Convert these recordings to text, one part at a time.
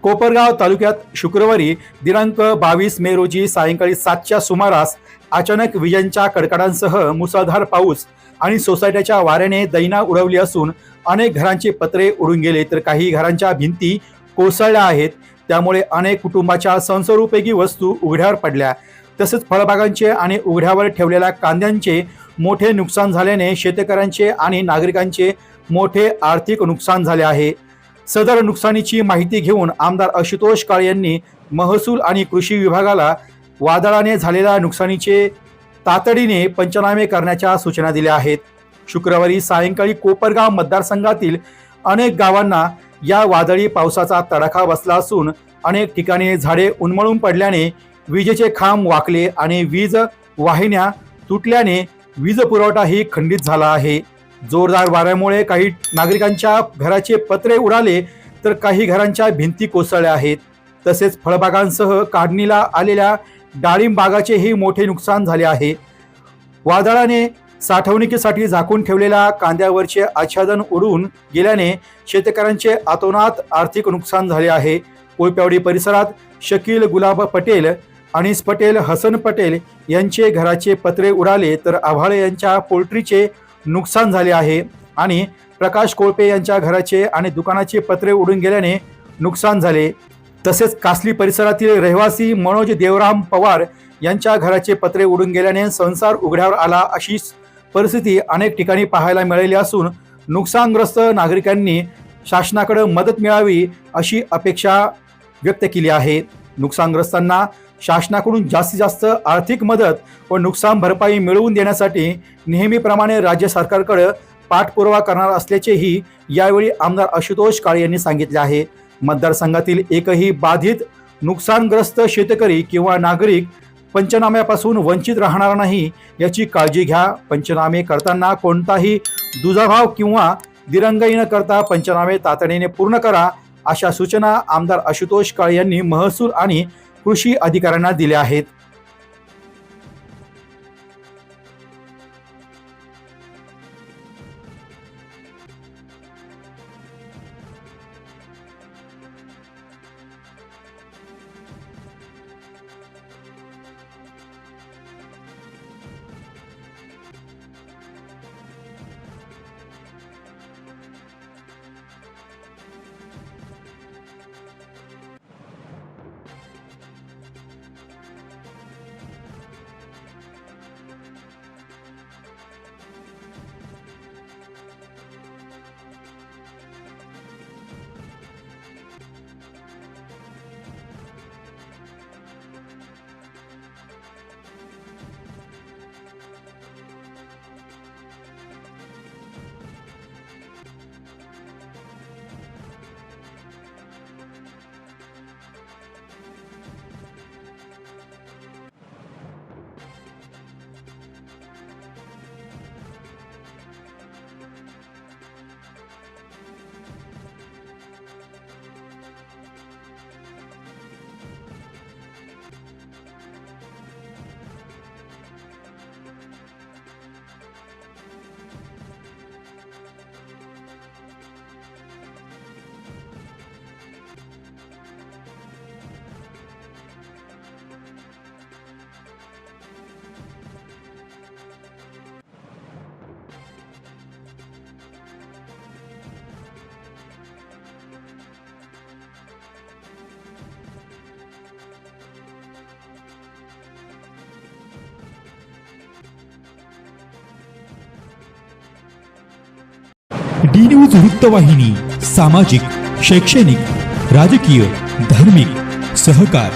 कोपरगाव तालुक्यात शुक्रवारी दिनांक 22 मे रोजी सायंकाळी 7च्या सुमारास अचानक विजांच्या कडकडांसह मुसळधार पाऊस आणि सोसायट्याच्या वाऱ्याने दैना उडवली असून अनेक घरांचे पत्रे उडून गेले तर काही घरांच्या भिंती कोसळल्या आहेत। त्यामुळे अनेक कुटुंबाच्या संसारोपयोगी वस्तू उघड्यावर पडल्या। तसेच फळबागांचे आणि उघड्यावर ठेवलेल्या कांद्यांचे मोठे नुकसान झाल्याने शेतकऱ्यांचे आणि नागरिकांचे मोठे आर्थिक नुकसान झाले आहे। सदर नुकसानीची माहिती घेऊन आमदार आशुतोष काळे यांनी महसूल आणि कृषी विभागाला वादळाने झालेल्या नुकसानीचे तातडीने पंचनामे करण्याच्या सूचना दिल्या आहेत। शुक्रवारी सायंकाळी कोपरगाव मतदारसंघातील अनेक गावांना या वादळी पावसाचा तडाखा बसला असून अनेक ठिकाणी झाडे उन्मळून पडल्याने विजेचे खांब वाकले आणि वीज वाहिन्या तुटल्याने वीज पुरवठाही खंडित झाला आहे। जोरदार वाऱ्यामुळे काही नागरिकांच्या घराचे पत्रे उडाले तर काही घरांच्या भिंती कोसळल्या आहेत। तसेच फळबागांसह काढणीला आलेल्या डाळिंब बागाचेही मोठे नुकसान झाले आहे। वादळाने साठवणुकीसाठी झाकून ठेवलेल्या कांद्यावरचे आच्छादन उडून गेल्याने शेतकऱ्यांचे अतोनात आर्थिक नुकसान झाले आहे। कोयपेवाडी परिसरात शकील गुलाब पटेल, अनिस पटेल, हसन पटेल यांचे घराचे पत्रे उडाले तर आभाळे यांच्या पोल्ट्रीचे नुकसान झाले आहे आणि प्रकाश कोळपे यांच्या घराचे आणि दुकानाचे पत्रे उडून गेल्याने नुकसान झाले। तसेच कासली परिसरातील रहिवासी मनोज देवराम पवार यांच्या घराचे पत्रे उडून गेल्याने संसार उघड्यावर आला अशी परिस्थिती अनेक ठिकाणी पाहायला मिळाली असून नुकसानग्रस्त नागरिकांनी शासनाकडे मदत मिळावी अशी अपेक्षा व्यक्त केली आहे। नुकसानग्रस्तांना शासनाकडून जास्तीत जास्त आर्थिक मदत व नुकसान भरपाई मिळवून देण्यासाठी नेहमीप्रमाणे राज्य सरकारकडे पाठपुरावा करणार असल्याचेही यावेळी आमदार आशुतोष काळे यांनी सांगितले आहे। मतदारसंघातील एकही बाधित नुकसानग्रस्त शेतकरी किंवा नागरिक पंचनाम्यापासून वंचित राहणार नाही याची काळजी घ्या। पंचनामे करताना कोणताही दुजाभाव किंवा दिरंगाई न करता पंचनामे तातडीने पूर्ण करा अशा सूचना आमदार आशुतोष काळे यांनी महसूल आणि कृषी अधिकाऱ्यांना दिल्या आहेत। डी न्यूज वृत्तवाहिनी सामाजिक, शैक्षणिक, राजकीय, धार्मिक, सहकार,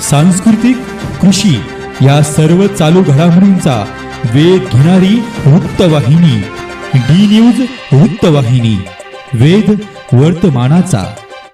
सांस्कृतिक, कृषी या सर्व चालू घडामोडींचा वेध घेणारी वृत्तवाहिनी डी न्यूज वृत्तवाहिनी, वेध वर्तमानाचा।